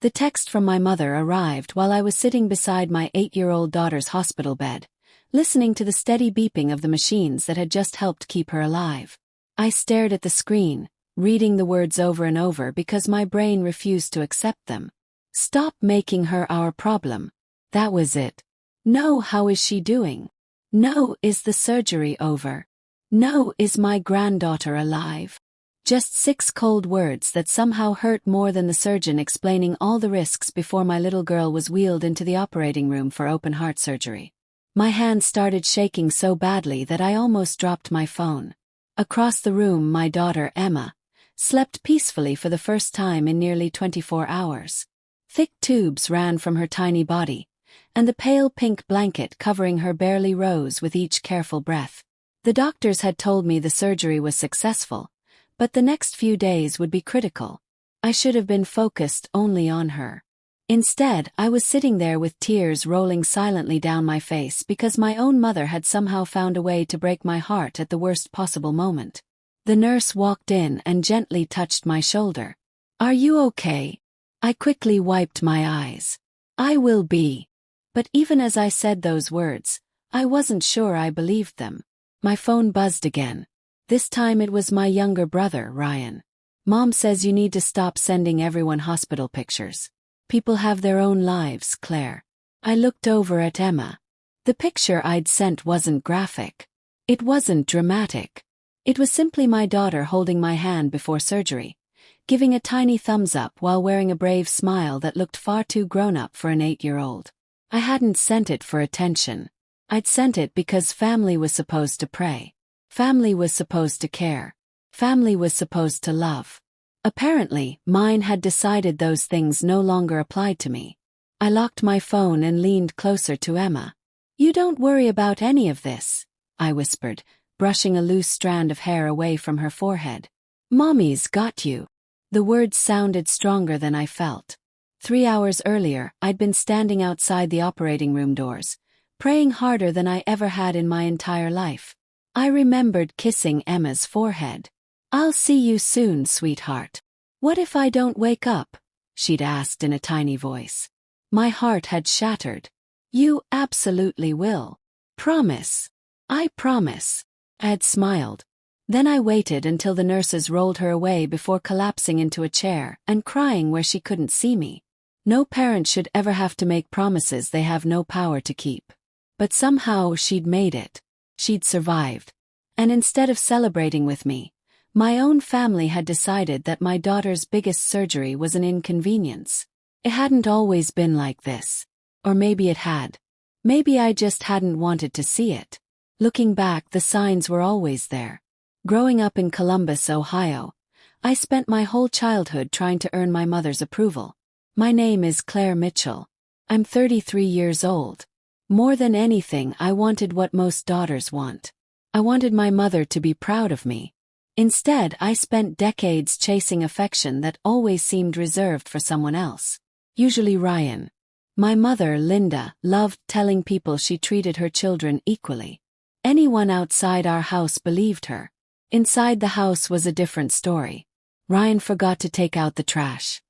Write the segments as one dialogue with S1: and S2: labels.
S1: The text from my mother arrived while I was sitting beside my 8-year-old daughter's hospital bed, listening to the steady beeping of the machines that had just helped keep her alive. I stared at the screen, reading the words over and over because my brain refused to accept them. Stop making her our problem. That was it. No, how is she doing? No, is the surgery over? No, is my granddaughter alive? Just 6 cold words that somehow hurt more than the surgeon explaining all the risks before my little girl was wheeled into the operating room for open-heart surgery. My hand started shaking so badly that I almost dropped my phone. Across the room, my daughter, Emma, slept peacefully for the first time in nearly 24 hours. Thick tubes ran from her tiny body, and the pale pink blanket covering her barely rose with each careful breath. The doctors had told me the surgery was successful, but the next few days would be critical. I should have been focused only on her. Instead, I was sitting there with tears rolling silently down my face because my own mother had somehow found a way to break my heart at the worst possible moment. The nurse walked in and gently touched my shoulder. "Are you okay?" I quickly wiped my eyes. "I will be." But even as I said those words, I wasn't sure I believed them. My phone buzzed again. This time it was my younger brother, Ryan. "Mom says you need to stop sending everyone hospital pictures. People have their own lives, Claire." I looked over at Emma. The picture I'd sent wasn't graphic. It wasn't dramatic. It was simply my daughter holding my hand before surgery, giving a tiny thumbs up while wearing a brave smile that looked far too grown-up for an 8-year-old. I hadn't sent it for attention. I'd sent it because family was supposed to pray. Family was supposed to care. Family was supposed to love. Apparently, mine had decided those things no longer applied to me. I locked my phone and leaned closer to Emma. "You don't worry about any of this," I whispered, brushing a loose strand of hair away from her forehead. "Mommy's got you." The words sounded stronger than I felt. 3 hours earlier, I'd been standing outside the operating room doors, praying harder than I ever had in my entire life. I remembered kissing Emma's forehead. "I'll see you soon, sweetheart." "What if I don't wake up?" she'd asked in a tiny voice. My heart had shattered. "You absolutely will. Promise." "I promise." I had smiled. Then I waited until the nurses rolled her away before collapsing into a chair and crying where she couldn't see me. No parent should ever have to make promises they have no power to keep. But somehow she'd made it. She'd survived. And instead of celebrating with me, my own family had decided that my daughter's biggest surgery was an inconvenience. It hadn't always been like this. Or maybe it had. Maybe I just hadn't wanted to see it. Looking back, the signs were always there. Growing up in Columbus, Ohio, I spent my whole childhood trying to earn my mother's approval. My name is Claire Mitchell. I'm 33 years old. More than anything, I wanted what most daughters want. I wanted my mother to be proud of me. Instead, I spent decades chasing affection that always seemed reserved for someone else. Usually Ryan. My mother, Linda, loved telling people she treated her children equally. Anyone outside our house believed her. Inside the house was a different story. Ryan forgot to take out the trash.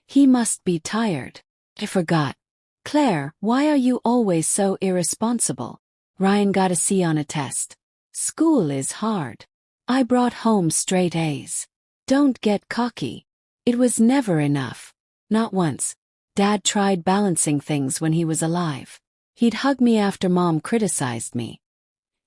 S1: He must be tired. I forgot. "Claire, why are you always so irresponsible?" Ryan got a C on a test. "School is hard." I brought home straight A's. "Don't get cocky." It was never enough. Not once. Dad tried balancing things when he was alive. He'd hug me after Mom criticized me.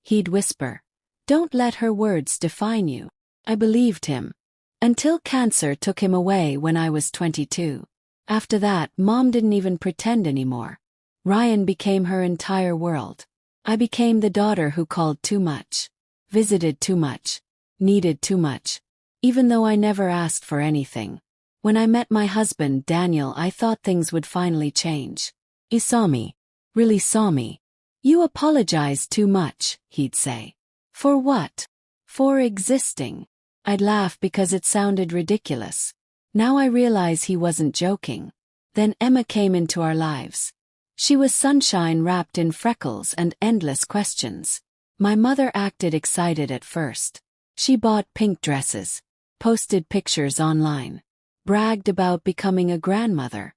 S1: He'd whisper, "Don't let her words define you." I believed him. Until cancer took him away when I was 22. After that, Mom didn't even pretend anymore. Ryan became her entire world. I became the daughter who called too much, visited too much, needed too much, even though I never asked for anything. When I met my husband, Daniel, I thought things would finally change. He saw me. Really saw me. "You apologize too much," he'd say. "For what?" "For existing." I'd laugh because it sounded ridiculous. Now I realize he wasn't joking. Then Emma came into our lives. She was sunshine wrapped in freckles and endless questions. My mother acted excited at first. She bought pink dresses, posted pictures online, bragged about becoming a grandmother.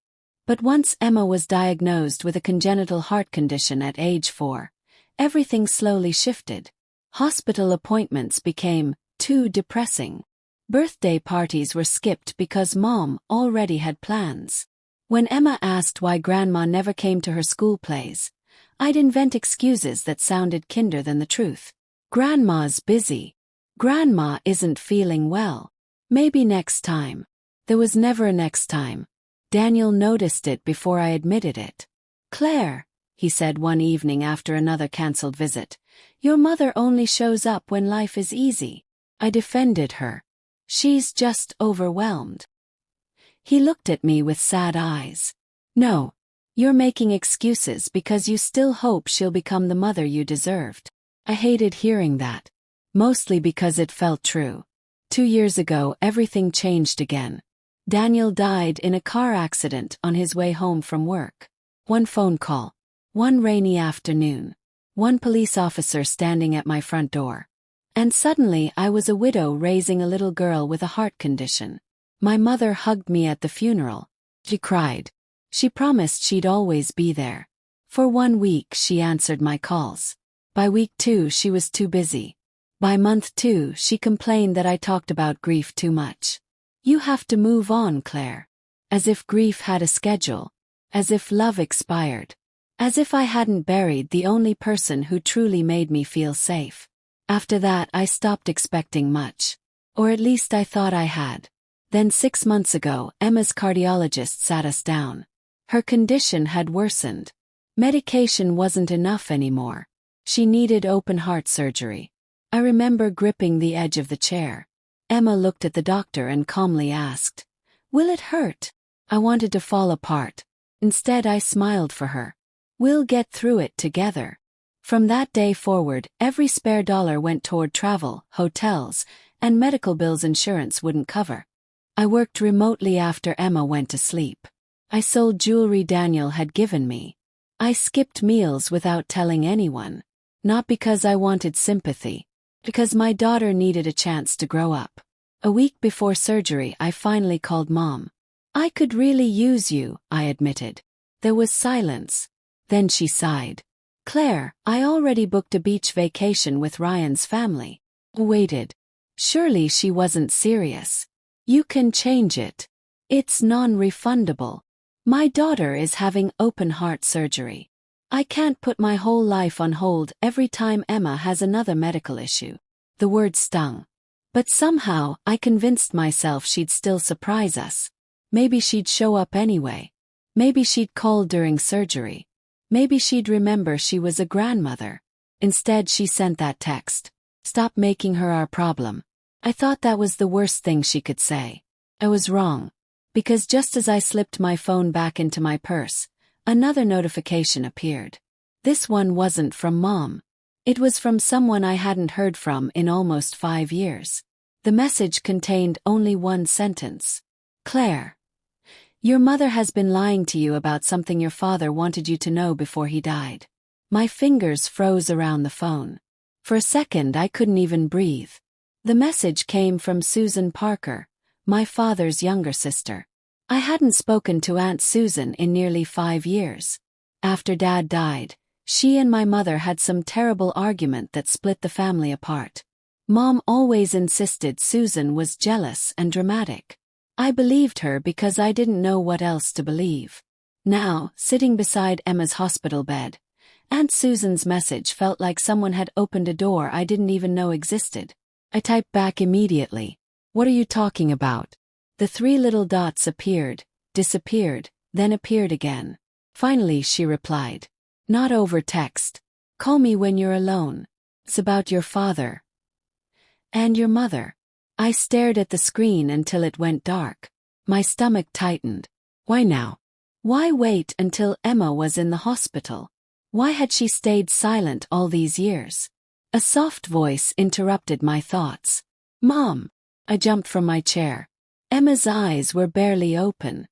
S1: But once Emma was diagnosed with a congenital heart condition at age 4, everything slowly shifted. Hospital appointments became too depressing. Birthday parties were skipped because Mom already had plans. When Emma asked why Grandma never came to her school plays, I'd invent excuses that sounded kinder than the truth. Grandma's busy. Grandma isn't feeling well. Maybe next time. There was never a next time. Daniel noticed it before I admitted it. "Claire," he said one evening after another cancelled visit, "your mother only shows up when life is easy." I defended her. "She's just overwhelmed." He looked at me with sad eyes. "No. You're making excuses because you still hope she'll become the mother you deserved." I hated hearing that. Mostly because it felt true. 2 years ago, everything changed again. Daniel died in a car accident on his way home from work. One phone call. One rainy afternoon. One police officer standing at my front door. And suddenly I was a widow raising a little girl with a heart condition. My mother hugged me at the funeral. She cried. She promised she'd always be there. For 1 week she answered my calls. By week 2 she was too busy. By month 2 she complained that I talked about grief too much. "You have to move on, Claire." As if grief had a schedule. As if love expired. As if I hadn't buried the only person who truly made me feel safe. After that I stopped expecting much. Or at least I thought I had. Then 6 months ago, Emma's cardiologist sat us down. Her condition had worsened. Medication wasn't enough anymore. She needed open heart surgery. I remember gripping the edge of the chair. Emma looked at the doctor and calmly asked, "Will it hurt?" I wanted to fall apart. Instead I smiled for her. "We'll get through it together." From that day forward, every spare dollar went toward travel, hotels, and medical bills insurance wouldn't cover. I worked remotely after Emma went to sleep. I sold jewelry Daniel had given me. I skipped meals without telling anyone. Not because I wanted sympathy. Because my daughter needed a chance to grow up. A week before surgery I finally called Mom. "I could really use you," I admitted. There was silence. Then she sighed. "Claire, I already booked a beach vacation with Ryan's family." Waited. Surely she wasn't serious. "You can change it. It's non-refundable. My daughter is having open heart surgery. I can't put my whole life on hold every time Emma has another medical issue." The word stung. But somehow I convinced myself she'd still surprise us. Maybe she'd show up anyway. Maybe she'd call during surgery. Maybe she'd remember she was a grandmother. Instead she sent that text. "Stop making her our problem." I thought that was the worst thing she could say. I was wrong. Because just as I slipped my phone back into my purse, another notification appeared. This one wasn't from Mom. It was from someone I hadn't heard from in almost 5 years. The message contained only one sentence. "Claire, your mother has been lying to you about something your father wanted you to know before he died." My fingers froze around the phone. For a second I couldn't even breathe. The message came from Susan Parker, my father's younger sister. I hadn't spoken to Aunt Susan in nearly 5 years. After Dad died, she and my mother had some terrible argument that split the family apart. Mom always insisted Susan was jealous and dramatic. I believed her because I didn't know what else to believe. Now, sitting beside Emma's hospital bed, Aunt Susan's message felt like someone had opened a door I didn't even know existed. I typed back immediately. "What are you talking about?" The 3 little dots appeared, disappeared, then appeared again. Finally she replied. "Not over text. Call me when you're alone. It's about your father. And your mother." I stared at the screen until it went dark. My stomach tightened. Why now? Why wait until Emma was in the hospital? Why had she stayed silent all these years? A soft voice interrupted my thoughts. "Mom!" I jumped from my chair. Emma's eyes were barely open.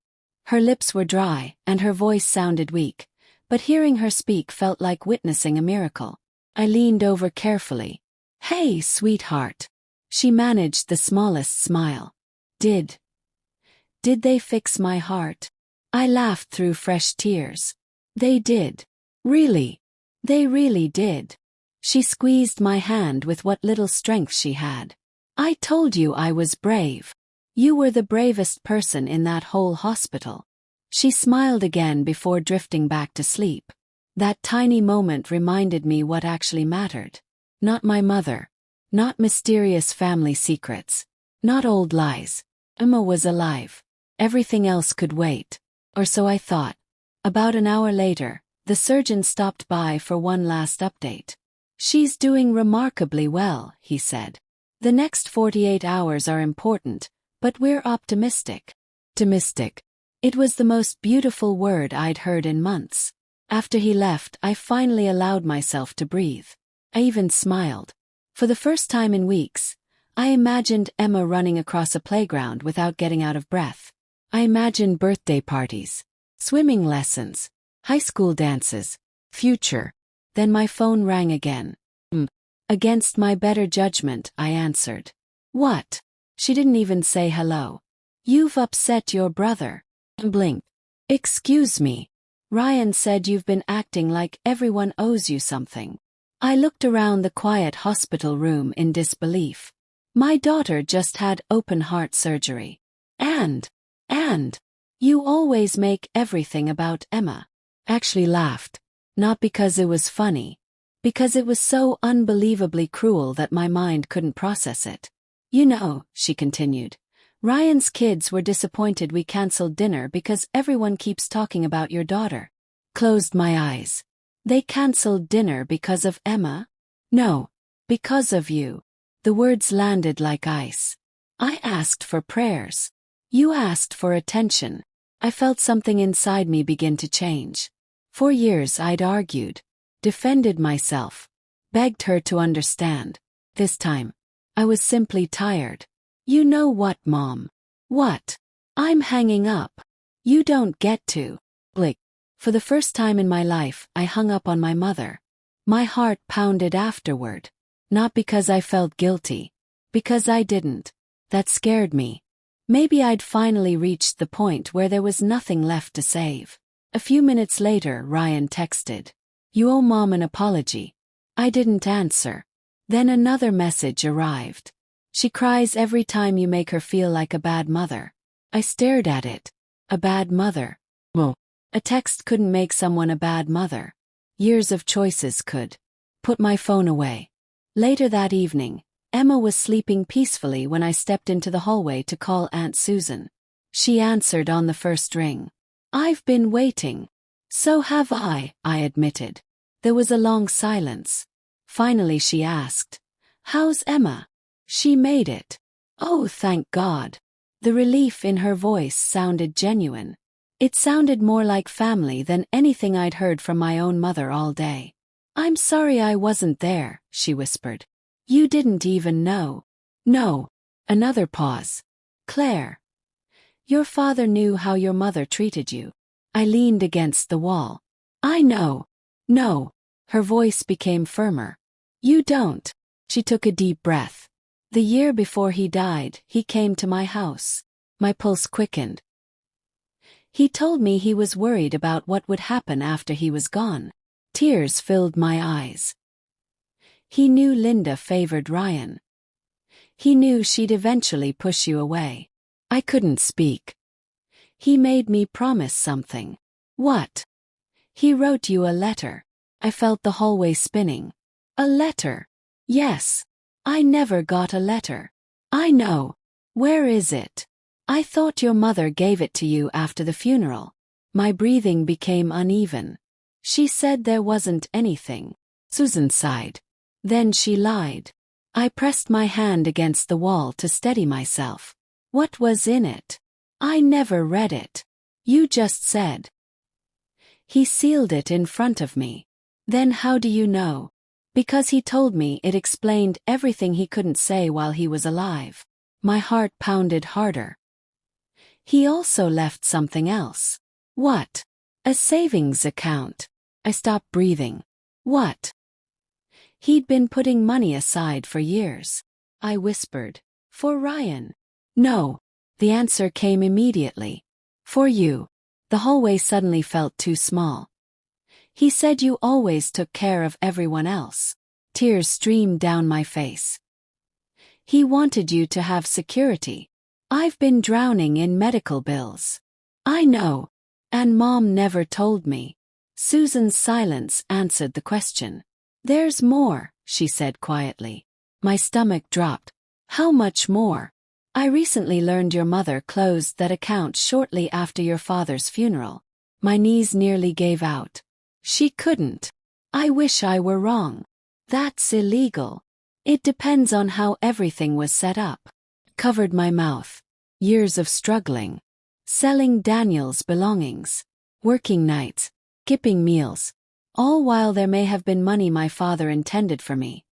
S1: Her lips were dry, and her voice sounded weak, but hearing her speak felt like witnessing a miracle. I leaned over carefully. "Hey, sweetheart." She managed the smallest smile. Did they fix my heart?" I laughed through fresh tears. They did. Really. They really did. She squeezed my hand with what little strength she had. I told you I was brave. You were the bravest person in that whole hospital. She smiled again before drifting back to sleep. That tiny moment reminded me what actually mattered. Not my mother. Not mysterious family secrets. Not old lies. Emma was alive. Everything else could wait. Or so I thought. About an hour later, the surgeon stopped by for one last update. She's doing remarkably well, he said. The next 48 hours are important, but we're optimistic. Optimistic. It was the most beautiful word I'd heard in months. After he left, I finally allowed myself to breathe. I even smiled. For the first time in weeks, I imagined Emma running across a playground without getting out of breath. I imagined birthday parties, swimming lessons, high school dances, future. Then my phone rang again. Against my better judgment, I answered. What? She didn't even say hello. You've upset your brother. Blinked. Excuse me. Ryan said you've been acting like everyone owes you something. I looked around the quiet hospital room in disbelief. My daughter just had open-heart surgery. And, you always make everything about Emma. Actually laughed. Not because it was funny. Because it was so unbelievably cruel that my mind couldn't process it. You know, she continued, Ryan's kids were disappointed we canceled dinner because everyone keeps talking about your daughter. Closed my eyes. They canceled dinner because of Emma? No. Because of you. The words landed like ice. I asked for prayers. You asked for attention. I felt something inside me begin to change. For years I'd argued. Defended myself. Begged her to understand. This time, I was simply tired. You know what, Mom? What? I'm hanging up. You don't get to. Blick. For the first time in my life, I hung up on my mother. My heart pounded afterward. Not because I felt guilty. Because I didn't. That scared me. Maybe I'd finally reached the point where there was nothing left to save. A few minutes later, Ryan texted. You owe Mom an apology. I didn't answer. Then another message arrived. She cries every time you make her feel like a bad mother. I stared at it. A bad mother. Well, a text couldn't make someone a bad mother. Years of choices could. Put my phone away. Later that evening, Emma was sleeping peacefully when I stepped into the hallway to call Aunt Susan. She answered on the first ring. I've been waiting. So have I admitted. There was a long silence. Finally she asked, How's Emma? She made it. Oh, thank God. The relief in her voice sounded genuine. It sounded more like family than anything I'd heard from my own mother all day. I'm sorry I wasn't there, she whispered. You didn't even know. No. Another pause. Claire. Your father knew how your mother treated you. I leaned against the wall. I know. No. Her voice became firmer. You don't. She took a deep breath. The year before he died, he came to my house. My pulse quickened. He told me he was worried about what would happen after he was gone. Tears filled my eyes. He knew Linda favored Ryan. He knew she'd eventually push you away. I couldn't speak. He made me promise something. What? He wrote you a letter. I felt the hallway spinning. A letter? Yes. I never got a letter. I know. Where is it? I thought your mother gave it to you after the funeral. My breathing became uneven. She said there wasn't anything. Susan sighed. Then she lied. I pressed my hand against the wall to steady myself. What was in it? I never read it. You just said. He sealed it in front of me. Then how do you know? Because he told me it explained everything he couldn't say while he was alive. My heart pounded harder. He also left something else. What? A savings account. I stopped breathing. What? He'd been putting money aside for years. I whispered. For Ryan. No. The answer came immediately. For you. The hallway suddenly felt too small. He said you always took care of everyone else. Tears streamed down my face. He wanted you to have security. I've been drowning in medical bills. I know. And Mom never told me. Susan's silence answered the question. There's more, she said quietly. My stomach dropped. How much more? I recently learned your mother closed that account shortly after your father's funeral. My knees nearly gave out. She couldn't. I wish I were wrong. That's illegal. It depends on how everything was set up. Covered my mouth. Years of struggling. Selling Daniel's belongings. Working nights. Skipping meals. All while there may have been money my father intended for me.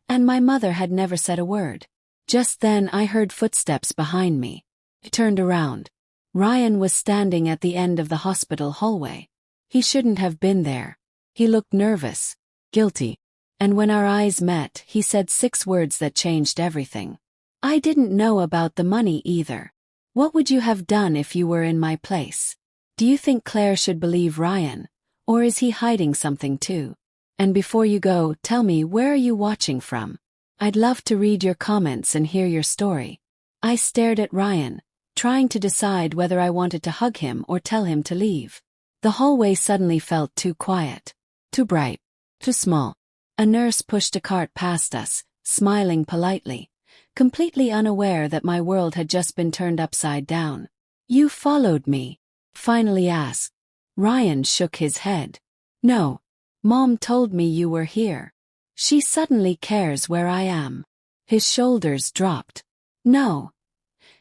S1: And my mother had never said a word. Just then I heard footsteps behind me. I turned around. Ryan was standing at the end of the hospital hallway. He shouldn't have been there. He looked nervous. Guilty. And when our eyes met, he said 6 words that changed everything. I didn't know about the money either. What would you have done if you were in my place? Do you think Claire should believe Ryan? Or is he hiding something too? And before you go, tell me, where are you watching from? I'd love to read your comments and hear your story. I stared at Ryan, trying to decide whether I wanted to hug him or tell him to leave. The hallway suddenly felt too quiet. Too bright. Too small. A nurse pushed a cart past us, smiling politely, completely unaware that my world had just been turned upside down. You followed me? Finally asked. Ryan shook his head. No. Mom told me you were here. She suddenly cares where I am. His shoulders dropped. No.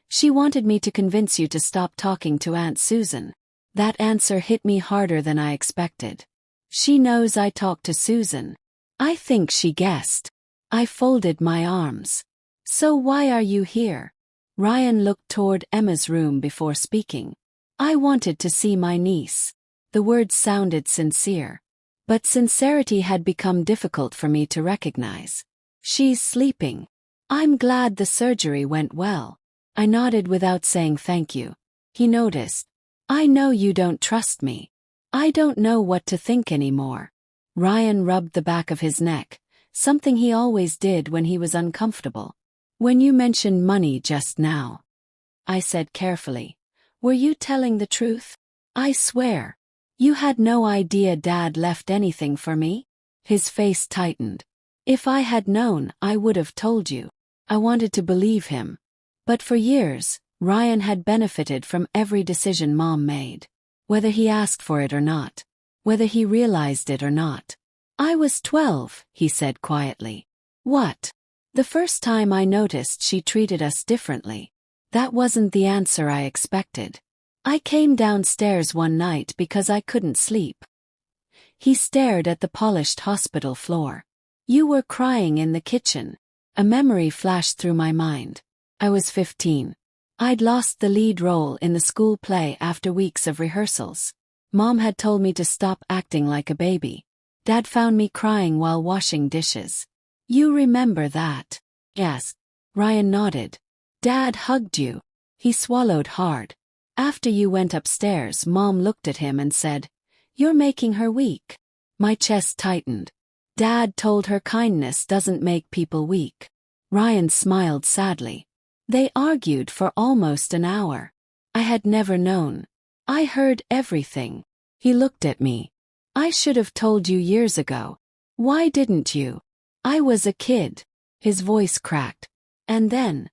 S1: She wanted me to convince you to stop talking to Aunt Susan. That answer hit me harder than I expected. She knows I talked to Susan. I think she guessed. I folded my arms. So why are you here? Ryan looked toward Emma's room before speaking. I wanted to see my niece. The words sounded sincere. But sincerity had become difficult for me to recognize. She's sleeping. I'm glad the surgery went well. I nodded without saying thank you. He noticed. I know you don't trust me. I don't know what to think anymore. Ryan rubbed the back of his neck, something he always did when he was uncomfortable. When you mentioned money just now, I said carefully, were you telling the truth? I swear. You had no idea Dad left anything for me? His face tightened. If I had known, I would have told you. I wanted to believe him. But for years, Ryan had benefited from every decision Mom made. Whether he asked for it or not. Whether he realized it or not. I was 12, he said quietly. What? The first time I noticed she treated us differently. That wasn't the answer I expected. I came downstairs one night because I couldn't sleep. He stared at the polished hospital floor. You were crying in the kitchen. A memory flashed through my mind. I was 15. I'd lost the lead role in the school play after weeks of rehearsals. Mom had told me to stop acting like a baby. Dad found me crying while washing dishes. You remember that? Yes. Ryan nodded. Dad hugged you. He swallowed hard. After you went upstairs, Mom looked at him and said, You're making her weak. My chest tightened. Dad told her kindness doesn't make people weak. Ryan smiled sadly. They argued for almost an hour. I had never known. I heard everything. He looked at me. I should have told you years ago. Why didn't you? I was a kid. His voice cracked. And then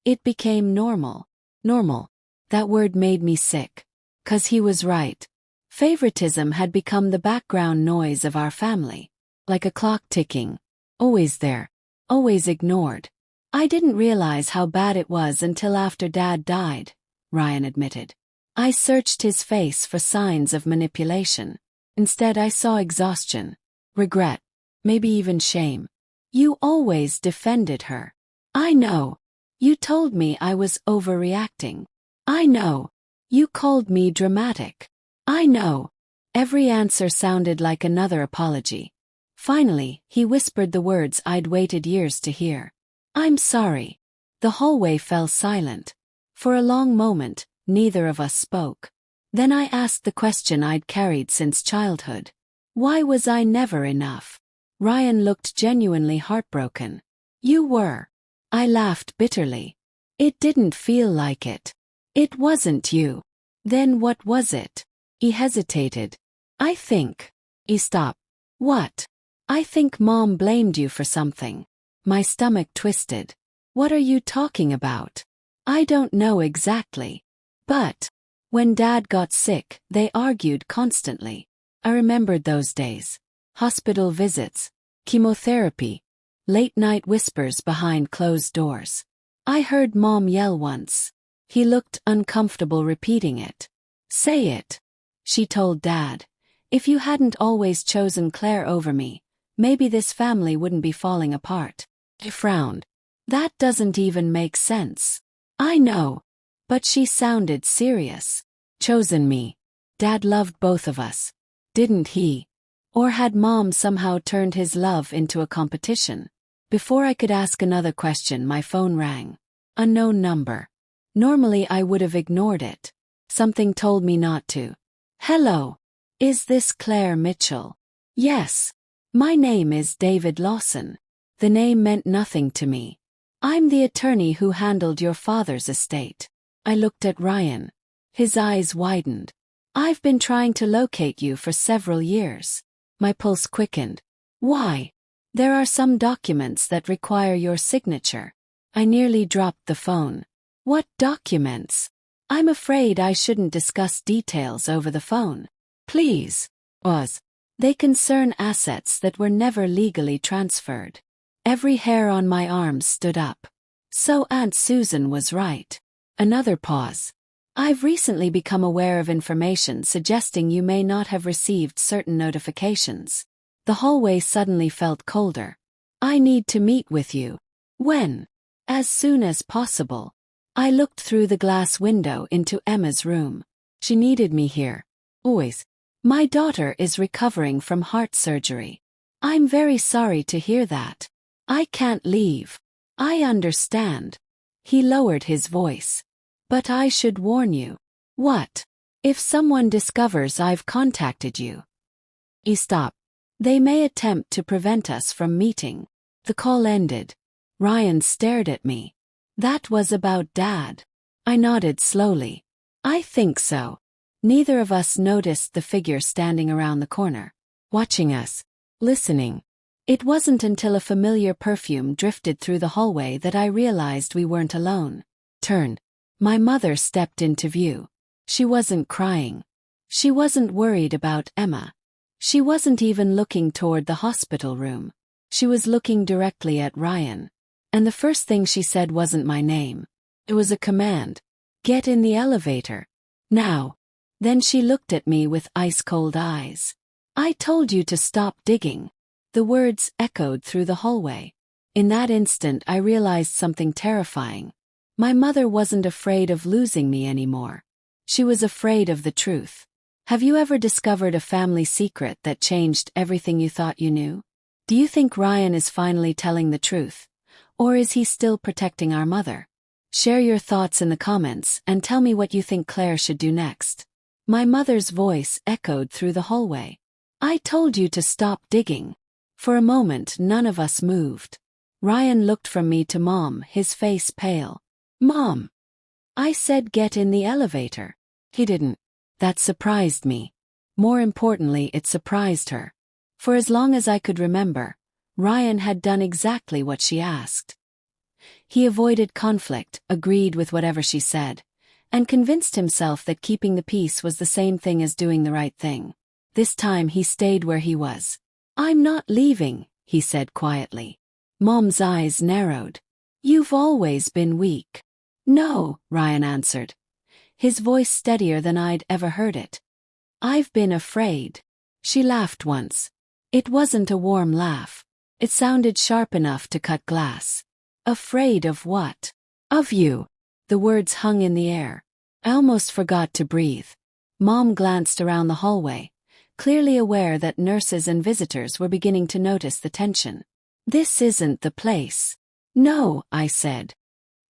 S1: it became normal. Normal. That word made me sick. 'Cause he was right. Favoritism had become the background noise of our family. Like a clock ticking. Always there. Always ignored. I didn't realize how bad it was until after Dad died, Ryan admitted. I searched his face for signs of manipulation. Instead I saw exhaustion. Regret. Maybe even shame. You always defended her. I know. You told me I was overreacting. I know. You called me dramatic. I know. Every answer sounded like another apology. Finally, he whispered the words I'd waited years to hear. I'm sorry. The hallway fell silent. For a long moment, neither of us spoke. Then I asked the question I'd carried since childhood. Why was I never enough? Ryan looked genuinely heartbroken. You were. I laughed bitterly. It didn't feel like it. It wasn't you. Then what was it? He hesitated. I think. He stopped. What? I think Mom blamed you for something. My stomach twisted. What are you talking about? I don't know exactly. But when Dad got sick, they argued constantly. I remembered those days. Hospital visits, chemotherapy, late-night whispers behind closed doors. I heard Mom yell once. He looked uncomfortable repeating it. Say it, she told Dad. If you hadn't always chosen Claire over me, maybe this family wouldn't be falling apart. He frowned. That doesn't even make sense. I know. But she sounded serious. Chosen me. Dad loved both of us. Didn't he? Or had Mom somehow turned his love into a competition? Before I could ask another question, my phone rang. Unknown number. Normally I would have ignored it. Something told me not to. Hello. Is this Claire Mitchell? Yes. My name is David Lawson. The name meant nothing to me. I'm the attorney who handled your father's estate. I looked at Ryan. His eyes widened. I've been trying to locate you for several years. My pulse quickened. Why? There are some documents that require your signature. I nearly dropped the phone. What documents? I'm afraid I shouldn't discuss details over the phone. Please. They concern assets that were never legally transferred. Every hair on my arms stood up. So Aunt Susan was right. Another pause. I've recently become aware of information suggesting you may not have received certain notifications. The hallway suddenly felt colder. I need to meet with you. When? As soon as possible. I looked through the glass window into Emma's room. She needed me here. Always. My daughter is recovering from heart surgery. I'm very sorry to hear that. I can't leave. I understand. He lowered his voice. But I should warn you. What? If someone discovers I've contacted you. He stopped. They may attempt to prevent us from meeting. The call ended. Ryan stared at me. That was about Dad. I nodded slowly. I think so. Neither of us noticed the figure standing around the corner, watching us, listening. It wasn't until a familiar perfume drifted through the hallway that I realized we weren't alone. Turned. My mother stepped into view. She wasn't crying. She wasn't worried about Emma. She wasn't even looking toward the hospital room. She was looking directly at Ryan. And the first thing she said wasn't my name. It was a command. Get in the elevator. Now. Then she looked at me with ice-cold eyes. I told you to stop digging. The words echoed through the hallway. In that instant I realized something terrifying. My mother wasn't afraid of losing me anymore. She was afraid of the truth. Have you ever discovered a family secret that changed everything you thought you knew? Do you think Ryan is finally telling the truth? Or is he still protecting our mother? Share your thoughts in the comments and tell me what you think Claire should do next. My mother's voice echoed through the hallway. I told you to stop digging. For a moment none of us moved. Ryan looked from me to Mom, his face pale. Mom. I said get in the elevator. He didn't. That surprised me. More importantly, it surprised her. For as long as I could remember, Ryan had done exactly what she asked. He avoided conflict, agreed with whatever she said, and convinced himself that keeping the peace was the same thing as doing the right thing. This time he stayed where he was. I'm not leaving, he said quietly. Mom's eyes narrowed. You've always been weak. No, Ryan answered, his voice steadier than I'd ever heard it. I've been afraid. She laughed once. It wasn't a warm laugh. It sounded sharp enough to cut glass. Afraid of what? Of you. The words hung in the air. I almost forgot to breathe. Mom glanced around the hallway, clearly aware that nurses and visitors were beginning to notice the tension. This isn't the place. No, I said.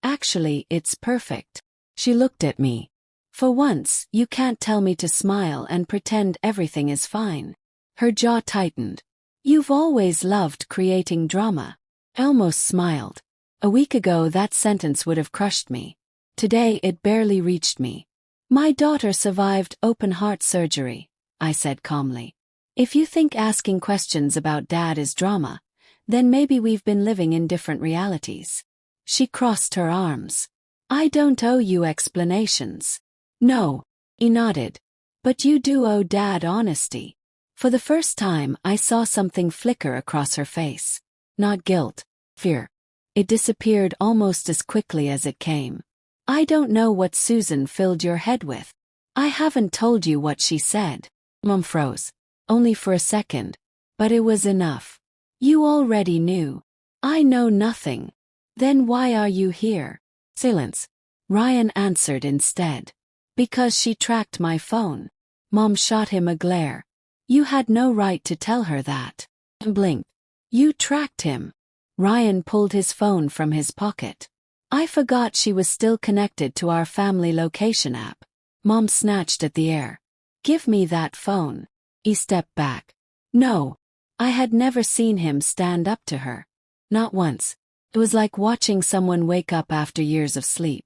S1: Actually, it's perfect. She looked at me. For once, you can't tell me to smile and pretend everything is fine. Her jaw tightened. You've always loved creating drama. I almost smiled. A week ago that sentence would have crushed me. Today it barely reached me. My daughter survived open-heart surgery, I said calmly. If you think asking questions about Dad is drama, then maybe we've been living in different realities. She crossed her arms. I don't owe you explanations. No, he nodded. But you do owe Dad honesty. For the first time, I saw something flicker across her face. Not guilt, fear. It disappeared almost as quickly as it came. I don't know what Susan filled your head with. I haven't told you what she said. Mom froze. Only for a second. But it was enough. You already knew. I know nothing. Then why are you here? Silence. Ryan answered instead. Because she tracked my phone. Mom shot him a glare. You had no right to tell her that. And blinked. You tracked him. Ryan pulled his phone from his pocket. I forgot she was still connected to our family location app. Mom snatched at the air. Give me that phone. He stepped back. No. I had never seen him stand up to her. Not once. It was like watching someone wake up after years of sleep.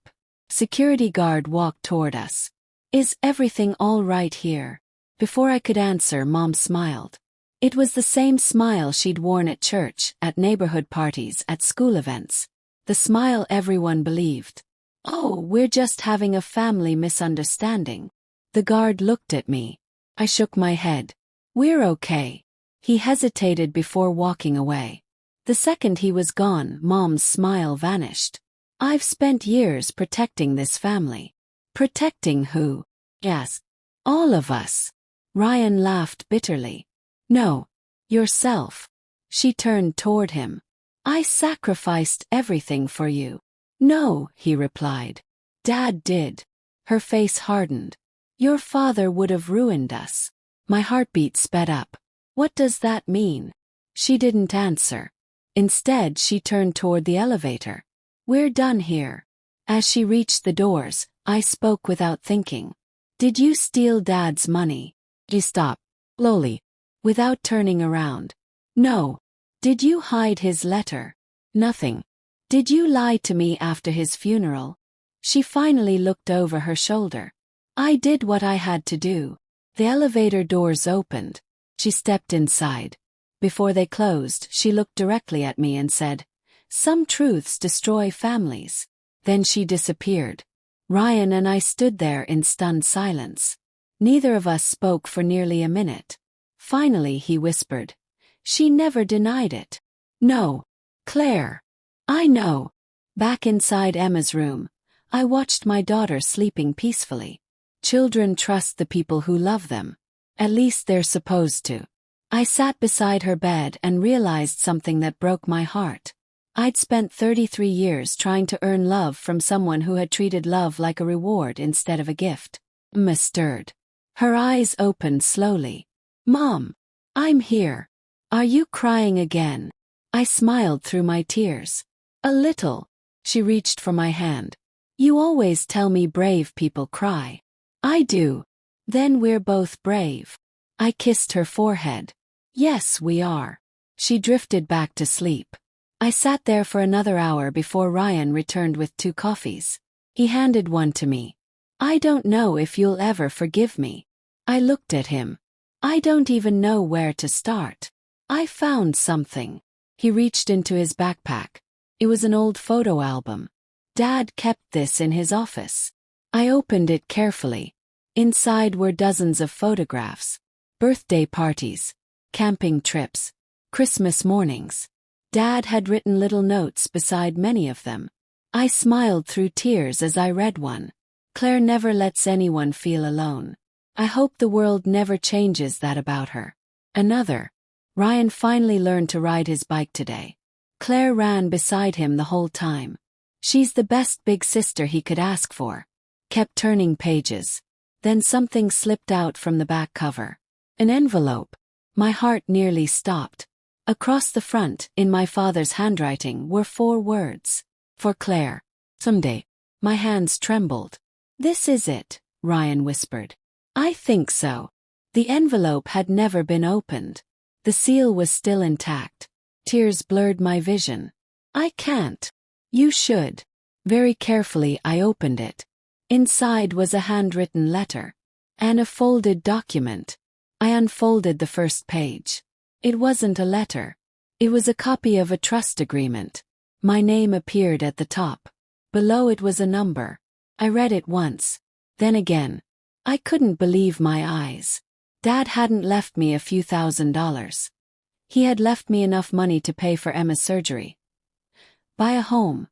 S1: Security guard walked toward us. Is everything all right here? Before I could answer, Mom smiled. It was the same smile she'd worn at church, at neighborhood parties, at school events. The smile everyone believed. Oh, we're just having a family misunderstanding. The guard looked at me. I shook my head. We're okay. He hesitated before walking away. The second he was gone, Mom's smile vanished. I've spent years protecting this family. Protecting who? Yes. All of us. Ryan laughed bitterly. No. Yourself. She turned toward him. I sacrificed everything for you. No, he replied. Dad did. Her face hardened. Your father would have ruined us. My heartbeat sped up. What does that mean? She didn't answer. Instead, she turned toward the elevator. We're done here. As she reached the doors, I spoke without thinking. Did you steal Dad's money? He stopped, slowly, without turning around. No. Did you hide his letter? Nothing. Did you lie to me after his funeral? She finally looked over her shoulder. I did what I had to do. The elevator doors opened. She stepped inside. Before they closed, she looked directly at me and said, Some truths destroy families. Then she disappeared. Ryan and I stood there in stunned silence. Neither of us spoke for nearly a minute. Finally he whispered. She never denied it. No. Claire. I know. Back inside Emma's room, I watched my daughter sleeping peacefully. Children trust the people who love them. At least they're supposed to. I sat beside her bed and realized something that broke my heart. I'd spent 33 years trying to earn love from someone who had treated love like a reward instead of a gift. Emma stirred. Her eyes opened slowly. Mom, I'm here. Are you crying again? I smiled through my tears. A little. She reached for my hand. You always tell me brave people cry. I do. Then we're both brave. I kissed her forehead. Yes, we are. She drifted back to sleep. I sat there for another hour before Ryan returned with 2 coffees. He handed one to me. I don't know if you'll ever forgive me. I looked at him. I don't even know where to start. I found something. He reached into his backpack. It was an old photo album. Dad kept this in his office. I opened it carefully. Inside were dozens of photographs. Birthday parties. Camping trips. Christmas mornings. Dad had written little notes beside many of them. I smiled through tears as I read one. Claire never lets anyone feel alone. I hope the world never changes that about her. Another. Ryan finally learned to ride his bike today. Claire ran beside him the whole time. She's the best big sister he could ask for. Kept turning pages. Then something slipped out from the back cover. An envelope. My heart nearly stopped. Across the front, in my father's handwriting, were 4 words. For Claire. Someday. My hands trembled. This is it, Ryan whispered. I think so. The envelope had never been opened. The seal was still intact. Tears blurred my vision. I can't. You should. Very carefully I opened it. Inside was a handwritten letter. And a folded document. I unfolded the first page. It wasn't a letter. It was a copy of a trust agreement. My name appeared at the top. Below it was a number. I read it once. Then again. I couldn't believe my eyes. Dad hadn't left me a few $1,000s. He had left me enough money to pay for Emma's surgery, buy a home,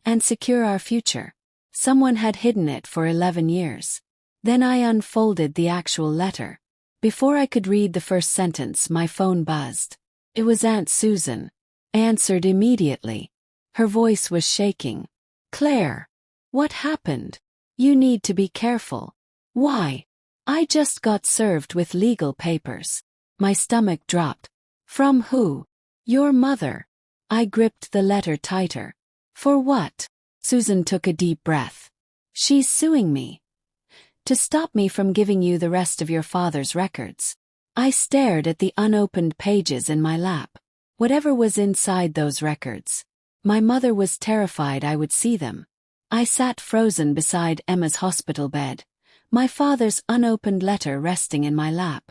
S1: and secure our future. Someone had hidden it for 11 years. Then I unfolded the actual letter. Before I could read the first sentence, my phone buzzed. It was Aunt Susan. I answered immediately. Her voice was shaking. Claire. What happened? You need to be careful. Why? I just got served with legal papers. My stomach dropped. From who? Your mother. I gripped the letter tighter. For what? Susan took a deep breath. She's suing me. To stop me from giving you the rest of your father's records. I stared at the unopened pages in my lap. Whatever was inside those records. My mother was terrified I would see them. I sat frozen beside Emma's hospital bed, my father's unopened letter resting in my lap.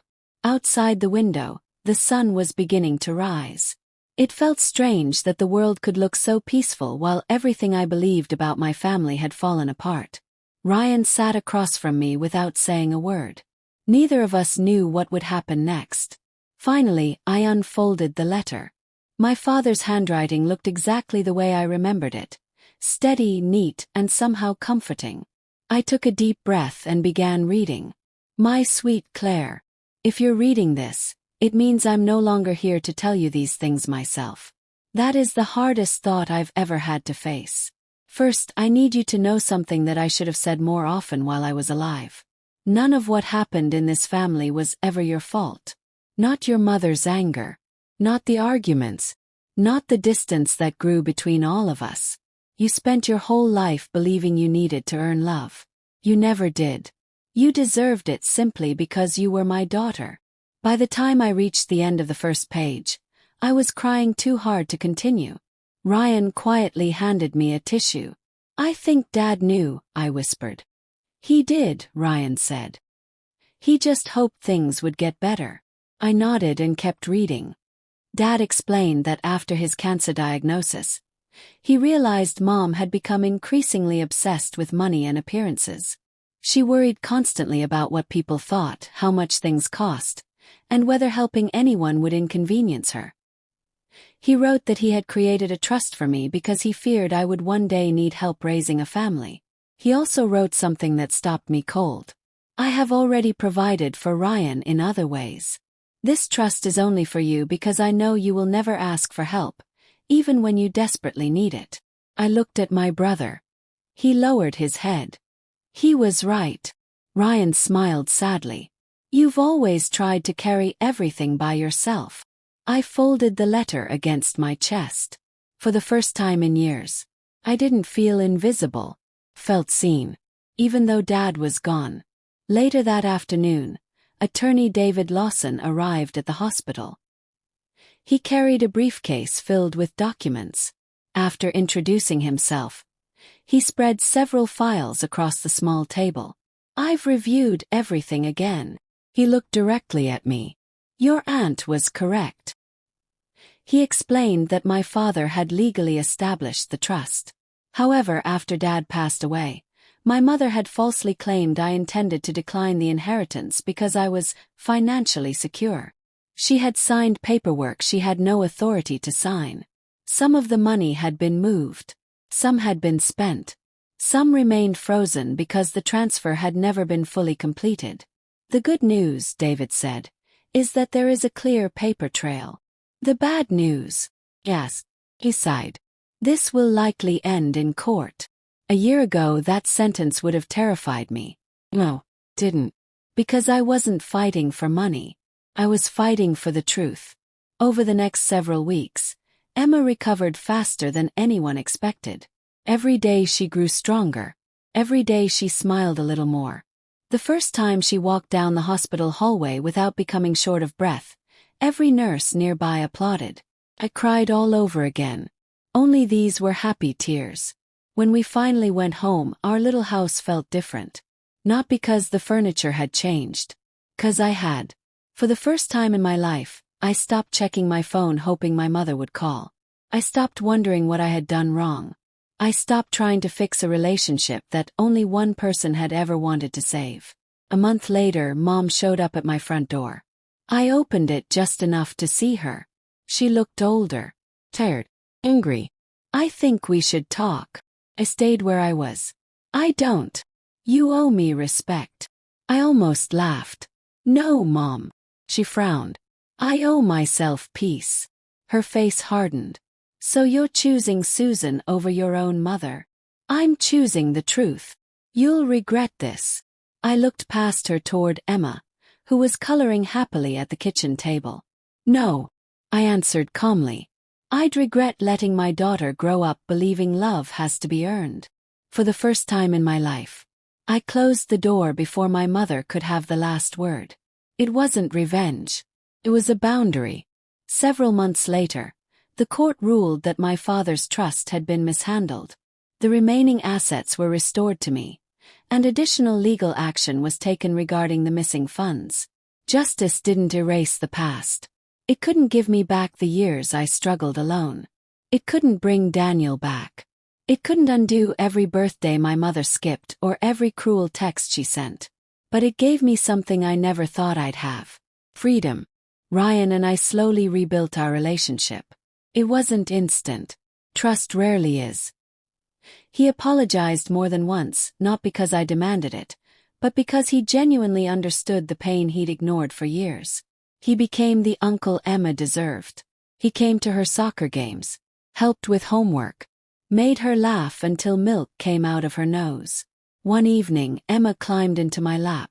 S1: Outside the window, the sun was beginning to rise. It felt strange that the world could look so peaceful while everything I believed about my family had fallen apart. Ryan sat across from me without saying a word. Neither of us knew what would happen next. Finally, I unfolded the letter. My father's handwriting looked exactly the way I remembered it. Steady, neat, and somehow comforting. I took a deep breath and began reading. My sweet Claire, if you're reading this, it means I'm no longer here to tell you these things myself. That is the hardest thought I've ever had to face. First, I need you to know something that I should have said more often while I was alive. None of what happened in this family was ever your fault. Not your mother's anger. Not the arguments. Not the distance that grew between all of us. You spent your whole life believing you needed to earn love. You never did. You deserved it simply because you were my daughter. By the time I reached the end of the first page, I was crying too hard to continue. Ryan quietly handed me a tissue. I think Dad knew, I whispered. He did, Ryan said. He just hoped things would get better. I nodded and kept reading. Dad explained that after his cancer diagnosis, he realized Mom had become increasingly obsessed with money and appearances. She worried constantly about what people thought, how much things cost, and whether helping anyone would inconvenience her. He wrote that he had created a trust for me because he feared I would one day need help raising a family. He also wrote something that stopped me cold. I have already provided for Ryan in other ways. This trust is only for you because I know you will never ask for help, even when you desperately need it. I looked at my brother. He lowered his head. He was right. Ryan smiled sadly. You've always tried to carry everything by yourself. I folded the letter against my chest. For the first time in years, I didn't feel invisible. Felt seen. Even though Dad was gone. Later that afternoon, attorney David Lawson arrived at the hospital. He carried a briefcase filled with documents. After introducing himself, he spread several files across the small table. I've reviewed everything again. He looked directly at me. Your aunt was correct. He explained that my father had legally established the trust. However, after Dad passed away, my mother had falsely claimed I intended to decline the inheritance because I was financially secure. She had signed paperwork she had no authority to sign. Some of the money had been moved. Some had been spent. Some remained frozen because the transfer had never been fully completed. The good news, David said, is that there is a clear paper trail. The bad news, yes, he sighed. This will likely end in court. A year ago that sentence would have terrified me. No, didn't. Because I wasn't fighting for money. I was fighting for the truth. Over the next several weeks, Emma recovered faster than anyone expected. Every day she grew stronger. Every day she smiled a little more. The first time she walked down the hospital hallway without becoming short of breath, every nurse nearby applauded. I cried all over again. Only these were happy tears. When we finally went home, our little house felt different. Not because the furniture had changed. 'Cause I had. For the first time in my life, I stopped checking my phone hoping my mother would call. I stopped wondering what I had done wrong. I stopped trying to fix a relationship that only one person had ever wanted to save. A month later, Mom showed up at my front door. I opened it just enough to see her. She looked older, tired, angry. "I think we should talk." I stayed where I was. "I don't. You owe me respect." I almost laughed. "No, Mom." She frowned. "I owe myself peace." Her face hardened. "So you're choosing Susan over your own mother?" "I'm choosing the truth. You'll regret this." I looked past her toward Emma, who was coloring happily at the kitchen table. "No," I answered calmly. "I'd regret letting my daughter grow up believing love has to be earned." For the first time in my life, I closed the door before my mother could have the last word. It wasn't revenge. It was a boundary. Several months later, the court ruled that my father's trust had been mishandled. The remaining assets were restored to me, and additional legal action was taken regarding the missing funds. Justice didn't erase the past. It couldn't give me back the years I struggled alone. It couldn't bring Daniel back. It couldn't undo every birthday my mother skipped or every cruel text she sent. But it gave me something I never thought I'd have: freedom. Ryan and I slowly rebuilt our relationship. It wasn't instant. Trust rarely is. He apologized more than once, not because I demanded it, but because he genuinely understood the pain he'd ignored for years. He became the uncle Emma deserved. He came to her soccer games, helped with homework, made her laugh until milk came out of her nose. One evening, Emma climbed into my lap.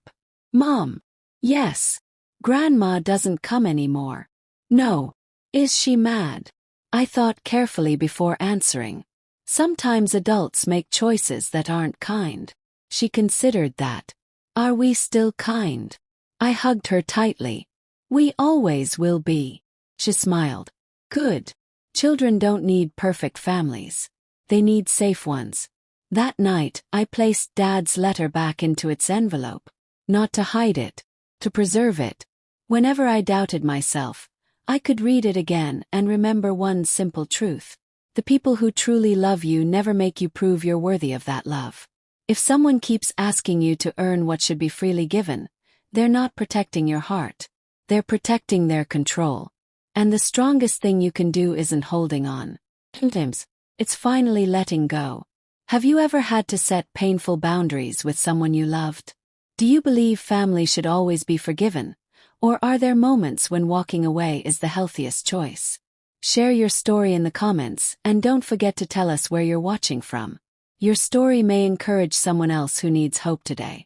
S1: "Mom." "Yes." "Grandma doesn't come anymore." "No." "Is she mad?" I thought carefully before answering. Sometimes adults make choices that aren't kind. She considered that. "Are we still kind?" I hugged her tightly. "We always will be." She smiled. "Good. Children don't need perfect families. They need safe ones." That night, I placed Dad's letter back into its envelope. Not to hide it, to preserve it. Whenever I doubted myself, I could read it again and remember one simple truth. The people who truly love you never make you prove you're worthy of that love. If someone keeps asking you to earn what should be freely given, they're not protecting your heart. They're protecting their control. And the strongest thing you can do isn't holding on. Sometimes, it's finally letting go. Have you ever had to set painful boundaries with someone you loved? Do you believe family should always be forgiven? Or are there moments when walking away is the healthiest choice? Share your story in the comments, and don't forget to tell us where you're watching from. Your story may encourage someone else who needs hope today.